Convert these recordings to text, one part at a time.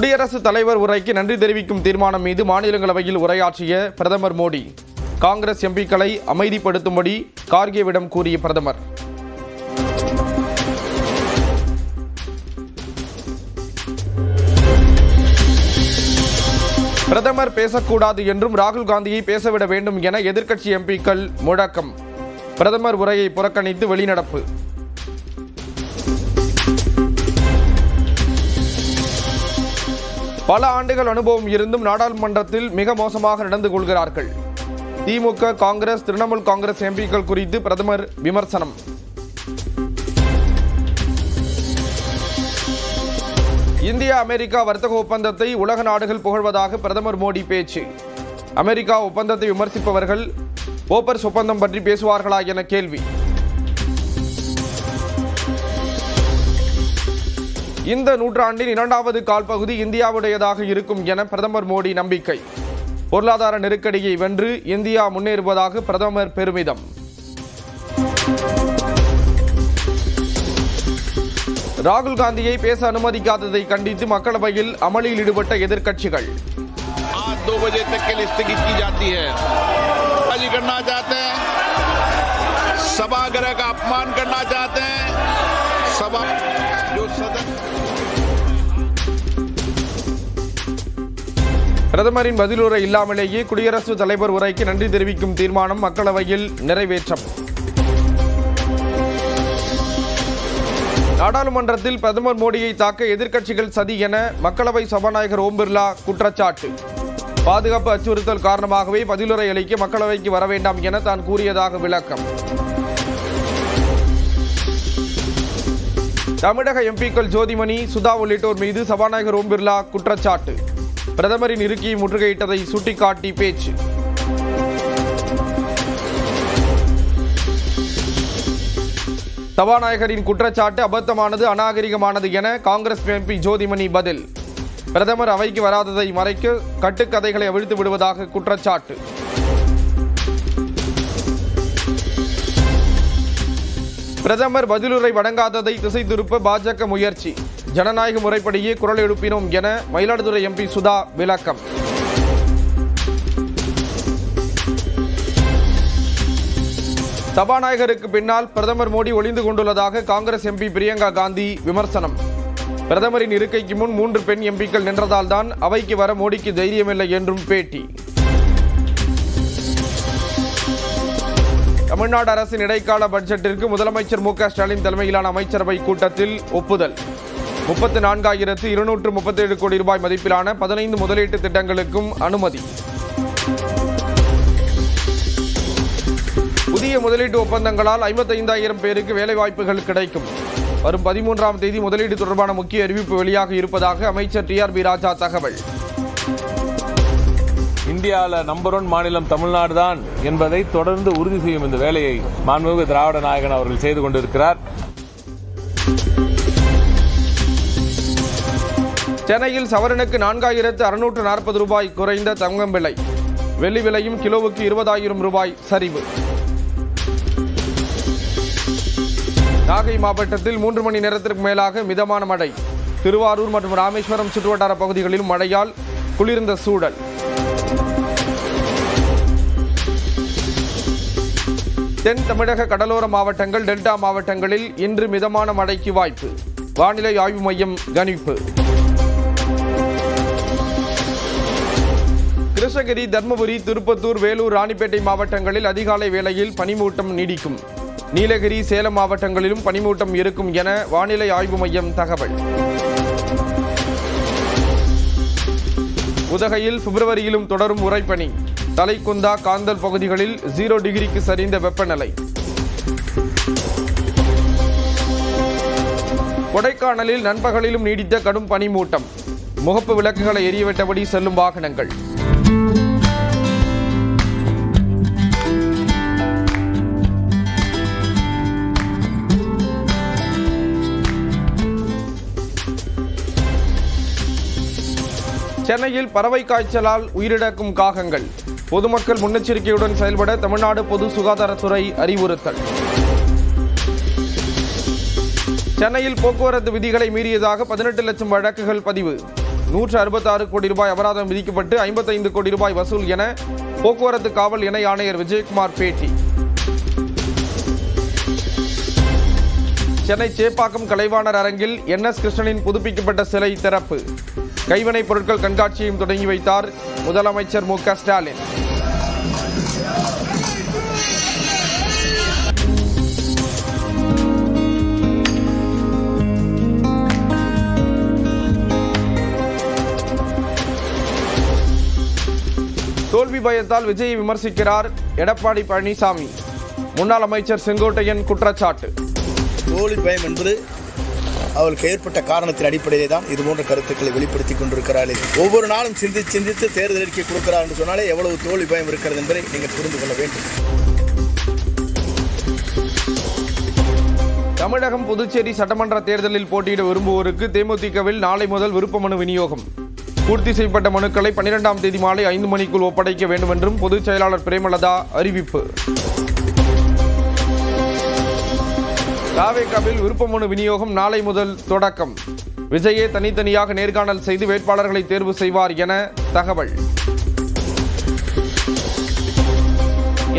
குடியரசுத் தலைவர் உரைக்கு நன்றி தெரிவிக்கும் தீர்மானம் மீது மாநிலங்களவையில் உரையாற்றிய பிரதமர் மோடி காங்கிரஸ் எம்பிக்களை அமைதிப்படுத்தும்படி கார்கேவிடம் கூறிய பிரதமர். பிரதமர் பேசக்கூடாது என்றும் ராகுல் காந்தியை பேசவிட வேண்டும் என எதிர்க்கட்சி எம்பிக்கள் முழக்கம். பிரதமர் உரையை புறக்கணித்து வெளிநடப்பு. பல ஆண்டுகள் அனுபவம் இருந்தும் நாடாளுமன்றத்தில் மிக மோசமாக நடந்து கொள்கிறார்கள். திமுக, காங்கிரஸ், திரிணாமுல் காங்கிரஸ் எம்பிக்கள் குறித்து பிரதமர் விமர்சனம். இந்தியா அமெரிக்கா வர்த்தக ஒப்பந்தத்தை உலக நாடுகள் புகழ்வதாக பிரதமர் மோடி பேச்சு. அமெரிக்கா ஒப்பந்தத்தை விமர்சிப்பவர்கள் ஓப்பர்ஸ் ஒப்பந்தம் பற்றி பேசுவார்களா என கேள்வி. இந்த நூற்றாண்டின் இரண்டாவது கால்பகுதி இந்தியாவுடையதாக இருக்கும் என பிரதமர் மோடி நம்பிக்கை. பொருளாதார நெருக்கடியை வென்று இந்தியா முன்னேறுவதாக பிரதமர் பெருமிதம். ராகுல் காந்தியை பேச அனுமதிக்காததை கண்டித்து மக்களவையில் அமளியில் ஈடுபட்ட எதிர்க்கட்சிகள். பிரதமரின் பதிலுரை இல்லாமலேயே குடியரசுத் தலைவர் உரைக்கு நன்றி தெரிவிக்கும் தீர்மானம் மக்களவையில் நிறைவேற்றம். நாடாளுமன்றத்தில் பிரதமர் மோடியை தாக்க எதிர்க்கட்சிகள் சதி என மக்களவை சபாநாயகர் ஓம் பிர்லா குற்றச்சாட்டு. பாதுகாப்பு அச்சுறுத்தல் காரணமாகவே பதிலுரை அளிக்க மக்களவைக்கு வர வேண்டாம் என தான் கூறியதாக விளக்கம். தமிழக எம்பிக்கள் ஜோதிமணி, சுதா உள்ளிட்டோர் மீது சபாநாயகர் ஓம் பிர்லா குற்றச்சாட்டு. பிரதமரின் இருக்கையை முற்றுகையிட்டதை சுட்டிக்காட்டி பேச்சு. சபாநாயகரின் குற்றச்சாட்டு அபத்தமானது, அநாகரிகமானது என காங்கிரஸ் எம்பி ஜோதிமணி பதில். பிரதமர் அவைக்கு வராததை மறைக்க கட்டுக்கதைகளை அவிழ்த்து விடுவதாக குற்றச்சாட்டு. பிரதமர் பதிலுரை வழங்காததை திசை திருப்ப பாஜக முயற்சி. ஜனநாயக முறைப்படியே குரல் எழுப்பினோம் என மயிலாடுதுறை எம்பி சுதா விளக்கம். சபாநாயகருக்கு பின்னால் பிரதமர் மோடி ஒளிந்து கொண்டுள்ளதாக காங்கிரஸ் எம்பி பிரியங்கா காந்தி விமர்சனம். பிரதமரின் இருக்கைக்கு முன் 3 பெண் எம்பிக்கள் நின்றதால் தான் அவைக்கு வர மோடிக்கு தைரியமில்லை என்றும் பேட்டி. தமிழ்நாடு அரசின் இடைக்கால பட்ஜெட்டிற்கு முதலமைச்சர் மு.க. ஸ்டாலின் தலைமையிலான அமைச்சரவை கூட்டத்தில் ஒப்புதல். 34,237 கோடி ரூபாய் மதிப்பிலான 15 முதலீட்டு திட்டங்களுக்கும் அனுமதி. புதிய முதலீட்டு ஒப்பந்தங்களால் 55,000 பேருக்கு வேலைவாய்ப்புகள் கிடைக்கும். வரும் 13ஆம் தேதி முதலீடு தொடர்பான முக்கிய அறிவிப்பு வெளியாக இருப்பதாக அமைச்சர் டி.ஆர்.பி. ராஜா தகவல். இந்தியாவில் நம்பர் 1 மாநிலம் தமிழ்நாடு தான் என்பதை தொடர்ந்து உறுதி செய்யும் இந்த வேலையை மாண்புமிகு திராவிட நாயகன் அவர்கள் செய்து கொண்டிருக்கிறார். சென்னையில் சவரனுக்கு 4,640 ரூபாய் குறைந்த தங்கம் விலை. வெள்ளி விலையும் கிலோவுக்கு 20,000 ரூபாய் சரிவு. நாகை மாவட்டத்தில் 3 மணி நேரத்திற்கு மேலாக மிதமான மழை. திருவாரூர் மற்றும் ராமேஸ்வரம் சுற்றுவட்டார பகுதிகளிலும் மழையால் குளிர்ந்த சூழல். தென் தமிழக கடலோர மாவட்டங்கள், டெல்டா மாவட்டங்களில் இன்று மிதமான மழைக்கு வாய்ப்பு. வானிலை ஆய்வு மையம் கணிப்பு. கிருஷ்ணகிரி, தர்மபுரி, திருப்பத்தூர், வேலூர், ராணிப்பேட்டை மாவட்டங்களில் அதிகாலை வேளையில் பனிமூட்டம் நீடிக்கும். நீலகிரி, சேலம் மாவட்டங்களிலும் பனிமூட்டம் இருக்கும் என வானிலை ஆய்வு மையம் தகவல். உதகையில் பிப்ரவரியிலும் தொடரும் உறைபனி. தலைக்குந்தா, காந்தல் பகுதிகளில் 0 டிகிரிக்கு சரிந்த வெப்பநிலை. கொடைக்கானலில் நண்பகலிலும் நீடித்த கடும் பனிமூட்டம். முகப்பு விளக்குகளை எரியவிட்டபடி செல்லும் வாகனங்கள். சென்னையில் பறவை காய்ச்சலால் உயிரிழக்கும் காகங்கள். பொதுமக்கள் முன்னெச்சரிக்கையுடன் செயல்பட தமிழ்நாடு பொது சுகாதாரத்துறை அறிவுறுத்தல். சென்னையில் போக்குவரத்து விதிகளை மீறியதாக 18 லட்சம் வழக்குகள் பதிவு. 166 கோடி ரூபாய் அபராதம் விதிக்கப்பட்டு 55 கோடி ரூபாய் வசூல் என போக்குவரத்து காவல் இணை ஆணையர் விஜயகுமார் பேட்டி. சென்னை சேப்பாக்கம் கலைவாணர் அரங்கில் NS கிருஷ்ணனின் புதுப்பிக்கப்பட்ட சிலை திறப்பு. கைவினைப் பொருட்கள் கண்காட்சியையும் தொடங்கி வைத்தார் முதலமைச்சர் மு க ஸ்டாலின். தோல்வி பயத்தால் விஜயை விமர்சிக்கிறார் எடப்பாடி பழனிசாமி. முன்னாள் அமைச்சர் செங்கோட்டையன் குற்றச்சாட்டு. தோல்வி பயம் என்பது அவளுக்கு ஏற்பட்ட காரணத்தின் அடிப்படையிலே தான் இதுபோன்ற கருத்துக்களை வெளிப்படுத்திக் கொண்டிருக்கிறார்கள். ஒவ்வொரு நாளும் சிந்தித்து தேர்தல் அறிக்கை கொடுக்கிறார் என்று சொன்னாலே எவ்வளவு தோல்வி பயம் இருக்கிறது என்பதை நீங்கள் புரிந்து கொள்ள வேண்டும். தமிழகம் புதுச்சேரி சட்டமன்ற தேர்தலில் போட்டியிட விரும்புவோருக்கு தேமுதிகவில் நாளை முதல் விருப்ப மனு விநியோகம். பூர்த்தி செய்யப்பட்ட மனுக்களை 12ஆம் தேதி மாலை 5 மணிக்குள் ஒப்படைக்க வேண்டும் என்றும் பொதுச் செயலாளர் பிரேமலதா அறிவிப்பு. தாவேகாவில் விருப்ப மனு விநியோகம் நாளை முதல் தொடக்கம். விஜயே தனித்தனியாக நேர்காணல் செய்து வேட்பாளர்களை தேர்வு செய்வார் என தகவல்.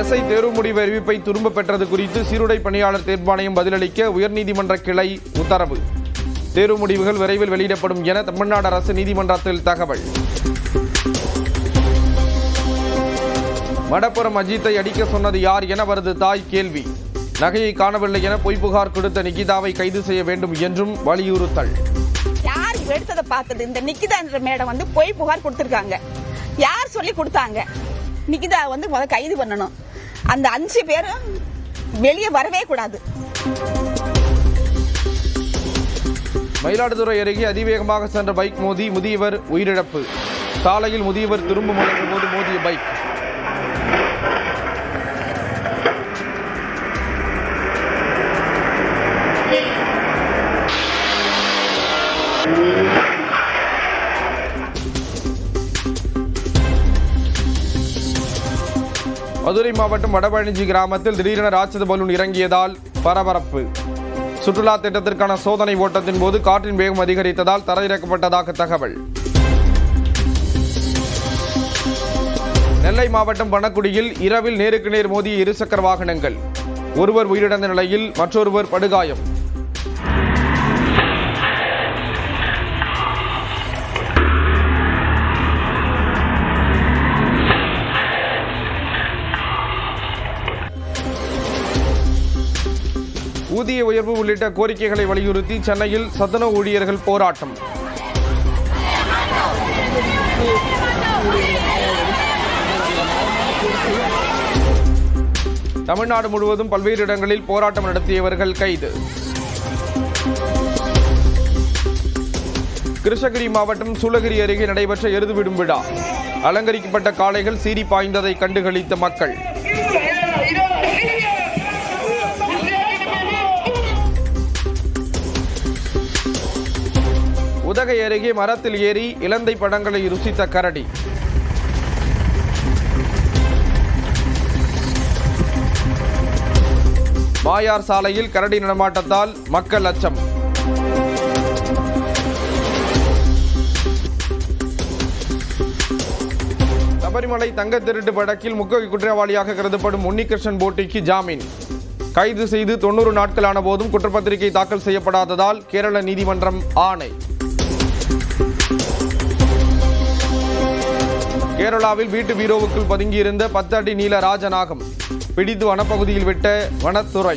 எஸ்ஐ தேர்வு முடிவு அறிவிப்பை திரும்ப பெற்றது குறித்து சீருடை பணியாளர் தேர்வாணையம் பதிலளிக்க உயர்நீதிமன்ற கிளை உத்தரவு. தேர்வு முடிவுகள் விரைவில் வெளியிடப்படும் என தமிழ்நாடு அரசு நீதிமன்றத்தில் தகவல். மடப்புறம் அஜித்தை அடிக்க சொன்னது யார் என அவரது தாய் கேள்வி. நகையை காணவில்லை என பொய் புகார் கொடுத்த நிகிதாவை கைது செய்ய வேண்டும் என்றும் வலியுறுத்தல். யார் எடுத்ததை பார்த்தது? இந்த நிகிதா என்ற மேடம் வந்து பொய் புகார் கொடுத்திருக்காங்க. யார் சொல்லி கொடுத்தாங்க? நிகிதா வந்து முதல்ல கைது பண்ணணும். அந்த 5 பேரும் வெளியே வரவே கூடாது. மயிலாடுதுறை அருகே அதிவேகமாக சென்ற பைக் மோதி முதியவர் உயிரிழப்பு. சாலையில் முதியவர் திரும்ப முயன்ற போது மோதிய பைக். மதுரை மாவட்டம் வடபழஞ்சி கிராமத்தில் திடீரென ராட்சத பலூன் இறங்கியதால் பரபரப்பு. சுற்றுலா திட்டத்திற்கான சோதனை ஓட்டத்தின் போது காற்றின் வேகம் அதிகரித்ததால் தரையிறக்கப்பட்டதாக தகவல். நெல்லை மாவட்டம் பணக்குடியில் இரவில் நேருக்கு நேர் மோதிய இருசக்கர வாகனங்கள். ஒருவர் உயிரிழந்த நிலையில் மற்றொருவர் படுகாயம். ஊதிய உயர்வு உள்ளிட்ட கோரிக்கைகளை வலியுறுத்தி சென்னையில் சத்துணவு ஊழியர்கள் போராட்டம். தமிழ்நாடு முழுவதும் பல்வேறு இடங்களில் போராட்டம் நடத்தியவர்கள் கைது. கிருஷ்ணகிரி மாவட்டம் சூளகிரி அருகே நடைபெற்ற எருதுவிடும் விழா. அலங்கரிக்கப்பட்ட காளைகள் சீறி பாய்ந்ததை கண்டுகளித்த மக்கள். உதகை அருகே மரத்தில் ஏறி இலந்தை பழங்களை ருசித்த கரடி. மாயார் சாலையில் கரடி நடமாட்டத்தால் மக்கள் அச்சம். சபரிமலை தங்க திருட்டு வழக்கில் முக்கிய குற்றவாளியாக கருதப்படும் உன்னிகிருஷ்ணன் போட்டிக்கு ஜாமீன். கைது செய்து 90 நாட்களான போதும் குற்றப்பத்திரிகை தாக்கல் செய்யப்படாததால் கேரள நீதிமன்றம் ஆணை. கேரளாவில் வீட்டு பீரோவுக்குள் பதுங்கியிருந்த 10 அடி நீள ராஜநாகம் பிடித்து வனப்பகுதியில் விட்ட வனத்துறை.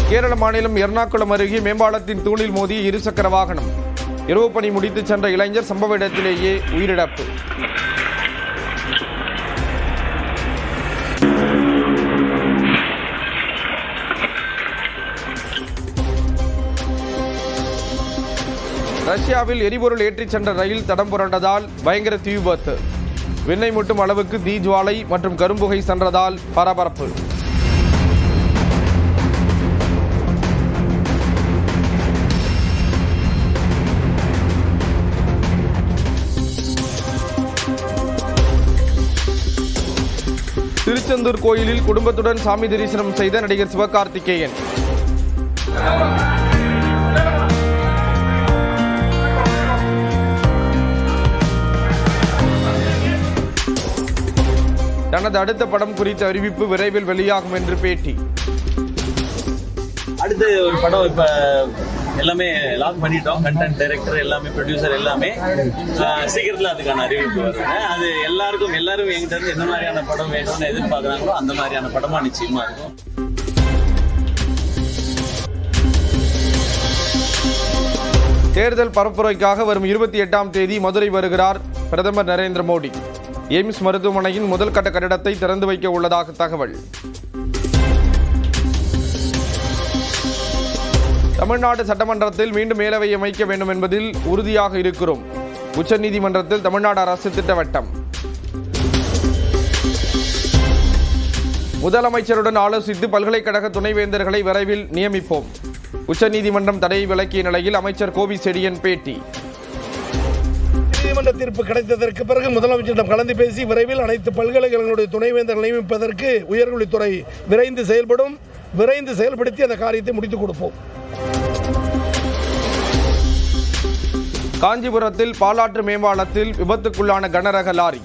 கேரள மாநிலம் எர்ணாகுளம் அருகே மேம்பாலத்தின் தூணில் மோதிய இருசக்கர வாகனம். இரவு பணி முடித்து சென்ற இளைஞர் சம்பவ இடத்திலேயே உயிரிழப்பு. ரஷ்யாவில் எரிபொருள் ஏற்றிச் சென்ற ரயில் தடம் புரண்டதால் பயங்கர தீ விபத்து. விண்ணை முட்டும் அளவுக்கு தீ ஜுவாலை மற்றும் கரும்புகை சென்றதால் பரபரப்பு. திருச்செந்தூர் கோயிலில் குடும்பத்துடன் சாமி தரிசனம் செய்த நடிகர் சிவகார்த்திகேயன். தனது அடுத்த படம் குறித்த அறிவிப்பு விரைவில் வெளியாகும் என்று பேட்டி. அடுத்து ஒரு படம் இப்ப எல்லாமே லாக் பண்ணிட்டோம். கண்டென்ட் டைரக்டர் எல்லாமே, ப்ரொடியூசர் எல்லாமே. சீக்கிரத்துல அதுக்கான அறிவிப்பு வருங்க. அது எல்லாரும் எங்கிட்ட இருந்து எந்த மாதிரியான படம் வேணும்னு எதிர்பார்க்கறாங்களோ அந்த மாதிரியான படமா நிச்சயமா இருக்கும். தேர்தல் பரப்புரைக்காக வரும் 28ஆம் தேதி மதுரை வருகிறார் பிரதமர் நரேந்திர மோடி. எய்ம்ஸ் மருத்துவமனையின் முதல் கட்ட கட்டிடத்தை திறந்து வைக்க உள்ளதாக தகவல். தமிழ்நாடு சட்டமன்றத்தில் மீண்டும் மேலவை அமைக்க வேண்டும் என்பதில் உறுதியாக இருக்கிறோம். உச்சநீதிமன்றத்தில் தமிழ்நாடு அரசு திட்டவட்டம். முதலமைச்சருடன் ஆலோசித்து பல்கலைக்கழக துணைவேந்தர்களை விரைவில் நியமிப்போம். உச்சநீதிமன்றம் தடையை விலக்கிய நிலையில் அமைச்சர் கோவி செடியன் பேட்டி. நீதிமன்ற தீர்ப்பு கிடைத்ததற்கு பிறகு முதலமைச்சரிடம் கலந்து பேசி விரைவில் அனைத்து பல்கலைக்கழகங்களுடைய துணைவேந்தர் நியமிப்பதற்கு உயர்கல்வித்துறை விரைந்து செயல்படுத்தி அந்த காரியத்தை முடித்துக் கொடுப்போம். காஞ்சிபுரத்தில் பாலாற்று மேம்பாலத்தில் விபத்துக்குள்ளான கனரக லாரி.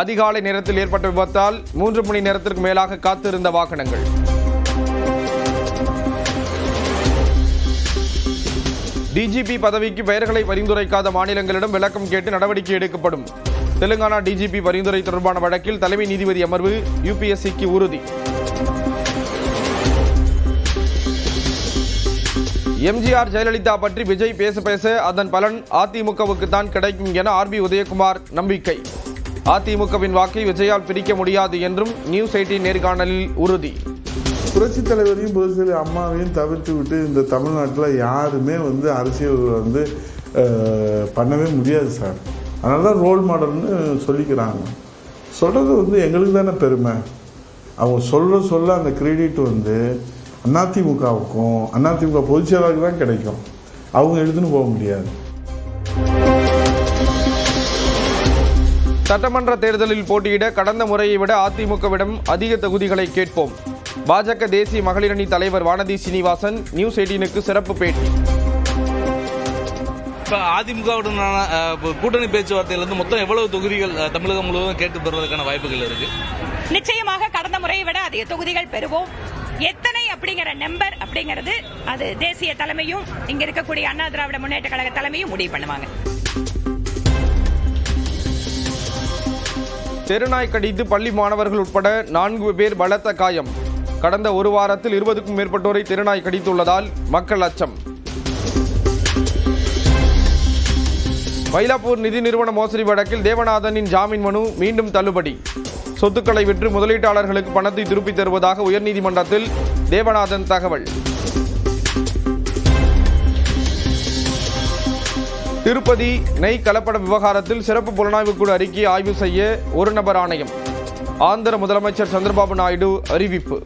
அதிகாலை நேரத்தில் ஏற்பட்ட விபத்தால் 3 மணி நேரத்திற்கு மேலாக காத்திருந்த வாகனங்கள். டிஜிபி பதவிக்கு பெயர்களை பரிந்துரைக்காத மாநிலங்களிடம் விளக்கம் கேட்டு நடவடிக்கை எடுக்கப்படும். தெலுங்கானா டிஜிபி பரிந்துரை தொடர்பான வழக்கில் தலைமை நீதிபதி அமர்வு யுபிஎஸ்சிக்கு உறுதி. எம்ஜிஆர் ஜெயலலிதா பற்றி விஜய் பேச அதன் பலன் அதிமுகவுக்கு தான் கிடைக்கும் என ஆர்பி உதயகுமார் நம்பிக்கை. அதிமுகவின் வாக்கை விஜயால் பிரிக்க முடியாது என்றும் நியூஸ் 18 நேர்காணலில் உறுதி. புரட்சி தலைவரையும் புரட்சி அம்மாவையும் தவிர்த்து விட்டு இந்த தமிழ்நாட்டில் யாருமே அரசியல் பண்ணவே முடியாது சார். அதனால தான் ரோல் மாடல்னு சொல்லிக்கிறாங்க. சொல்கிறது எங்களுக்கு தானே பெருமை. அவங்க சொல்ல அந்த கிரெடிட் அதிமுகவுக்கும் அதிமுக பொதுச்செயலாளருக்கு தான் கிடைக்கும். அவங்க எடுத்துன்னு போக முடியாது. சட்டமன்ற தேர்தலில் போட்டியிட கடந்த முறையை விட அதிமுகவிடம் அதிக தொகுதிகளை கேட்போம். பாஜக தேசிய மகளிர் அணி தலைவர் வானதி சீனிவாசன் நியூஸ் 18க்கு சிறப்பு பேட்டி. இப்போ அதிமுகவுடனான கூட்டணி பேச்சுவார்த்தையிலிருந்து மொத்தம் எவ்வளவு தொகுதிகள் தமிழகம் முழுவதும் கேட்டு பெறுவதற்கான வாய்ப்புகள் இருக்கு? நிச்சயமாக கடந்த முறையை விட அதிக தொகுதிகள் பெறுவோம். எத்தனை அப்படிங்கிற நம்பர் அப்படிங்கிறது அது தேசிய தலைமையும் இங்க இருக்கக்கூடிய அண்ணா திராவிட முன்னேற்ற கழக தலைமையும் முடிவு பண்ணுவாங்க. தெருநாய் கடித்து பள்ளி மாணவர்கள் உட்பட 4 பேர் பலத்த காயம். கடந்த ஒரு வாரத்தில் 20க்கும் மேற்பட்டோரை தெருநாய் கடித்துள்ளதால் மக்கள் அச்சம். மயிலாப்பூர் நிதி நிறுவன மோசடி வழக்கில் தேவநாதனின் ஜாமீன் மனு மீண்டும் தள்ளுபடி. சொத்துக்களை விற்று முதலீட்டாளர்களுக்கு பணத்தை திருப்பித் தருவதாக உயர்நீதிமன்றத்தில் தேவநாதன் தகவல். திருப்பதி நெய் கலப்பட விவகாரத்தில் சிறப்பு புலனாய்வு குழு அறிக்கையை ஆய்வு செய்ய ஒரு நபர் ஆணையம். ஆந்திர முதலமைச்சர் சந்திரபாபு நாயுடு அறிவிப்பு.